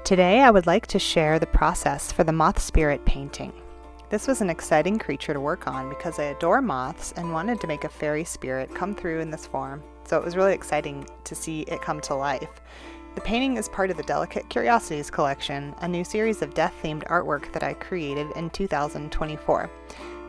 Today I would like to share the process for the moth spirit painting. This was an exciting creature to work on because I adore moths and wanted to make a fairy spirit come through in this form, so it was really exciting to see it come to life. The painting is part of the Delicate Curiosities collection, a new series of death-themed artwork that I created in 2024.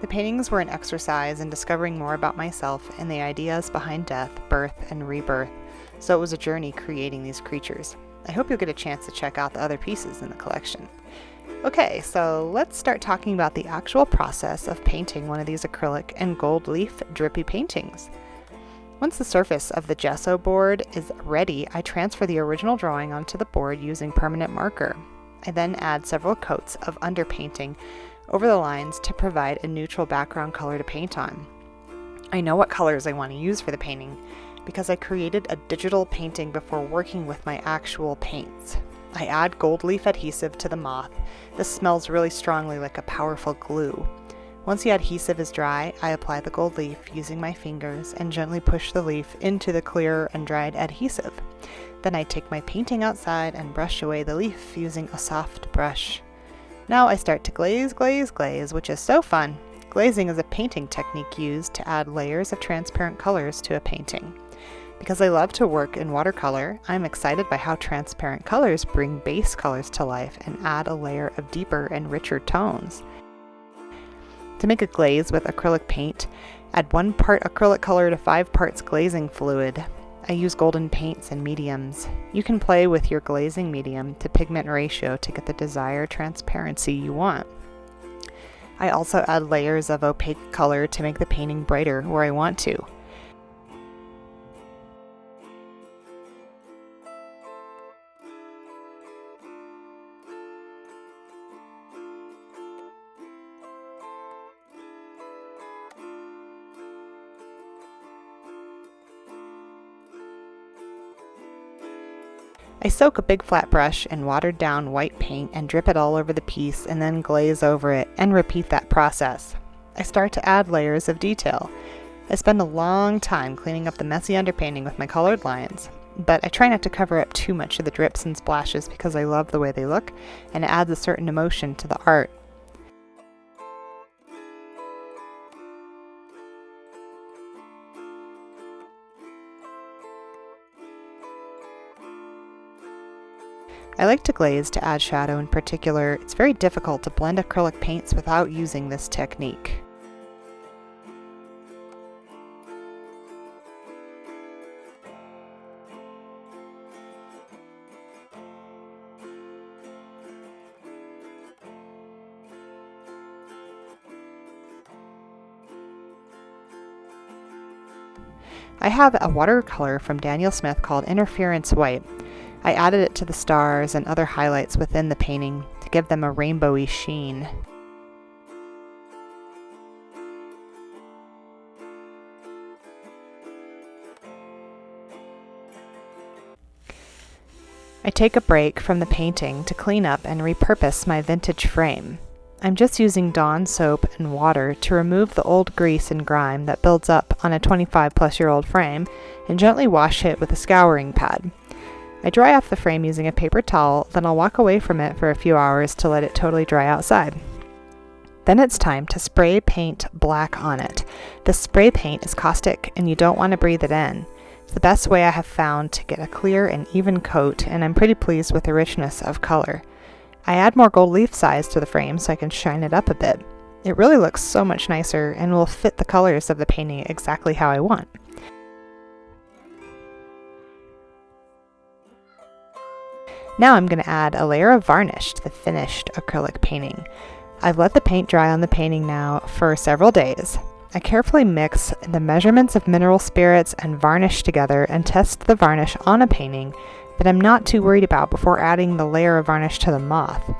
The paintings were an exercise in discovering more about myself and the ideas behind death, birth, and rebirth, so it was a journey creating these creatures. I hope you'll get a chance to check out the other pieces in the collection. Okay, so let's start talking about the actual process of painting one of these acrylic and gold leaf drippy paintings. Once the surface of the gesso board is ready, I transfer the original drawing onto the board using permanent marker. I then add several coats of underpainting over the lines to provide a neutral background color to paint on. I know what colors I want to use for the painting because I created a digital painting before working with my actual paints. I add gold leaf adhesive to the moth. This smells really strongly like a powerful glue. Once the adhesive is dry, I apply the gold leaf using my fingers and gently push the leaf into the clear and dried adhesive. Then I take my painting outside and brush away the leaf using a soft brush. Now I start to glaze, which is so fun. Glazing is a painting technique used to add layers of transparent colors to a painting. Because I love to work in watercolor, I'm excited by how transparent colors bring base colors to life and add a layer of deeper and richer tones. To make a glaze with acrylic paint, add 1 part acrylic color to 5 parts glazing fluid. I use golden paints and mediums. You can play with your glazing medium to pigment ratio to get the desired transparency you want. I also add layers of opaque color to make the painting brighter where I want to. I soak a big flat brush in watered down white paint and drip it all over the piece and then glaze over it and repeat that process. I start to add layers of detail. I spend a long time cleaning up the messy underpainting with my colored lines, but I try not to cover up too much of the drips and splashes because I love the way they look and it adds a certain emotion to the art. I like to glaze to add shadow in particular. It's very difficult to blend acrylic paints without using this technique. I have a watercolor from Daniel Smith called Interference White. I added it to the stars and other highlights within the painting to give them a rainbowy sheen. I take a break from the painting to clean up and repurpose my vintage frame. I'm just using Dawn soap and water to remove the old grease and grime that builds up on a 25-plus-year-old frame and gently wash it with a scouring pad. I dry off the frame using a paper towel, then I'll walk away from it for a few hours to let it totally dry outside. Then it's time to spray paint black on it. The spray paint is caustic and you don't want to breathe it in. It's the best way I have found to get a clear and even coat, and I'm pretty pleased with the richness of color. I add more gold leaf size to the frame so I can shine it up a bit. It really looks so much nicer and will fit the colors of the painting exactly how I want. Now I'm going to add a layer of varnish to the finished acrylic painting. I've let the paint dry on the painting now for several days. I carefully mix the measurements of mineral spirits and varnish together and test the varnish on a painting that I'm not too worried about before adding the layer of varnish to the moth.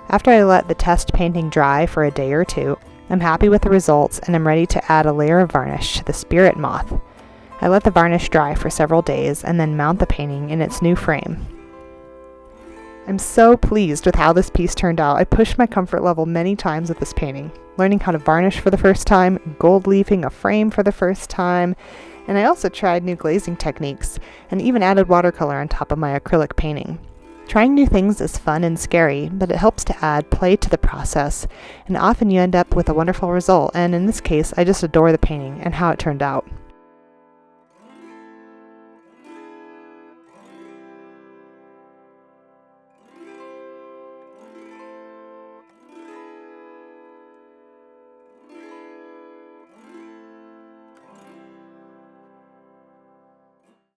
After I let the test painting dry for a day or two, I'm happy with the results and I'm ready to add a layer of varnish to the Spirit Moth. I let the varnish dry for several days and then mount the painting in its new frame. I'm so pleased with how this piece turned out. I pushed my comfort level many times with this painting, learning how to varnish for the first time, gold leafing a frame for the first time, and I also tried new glazing techniques and even added watercolor on top of my acrylic painting. Trying new things is fun and scary, but it helps to add play to the process, and often you end up with a wonderful result, and in this case, I just adore the painting and how it turned out.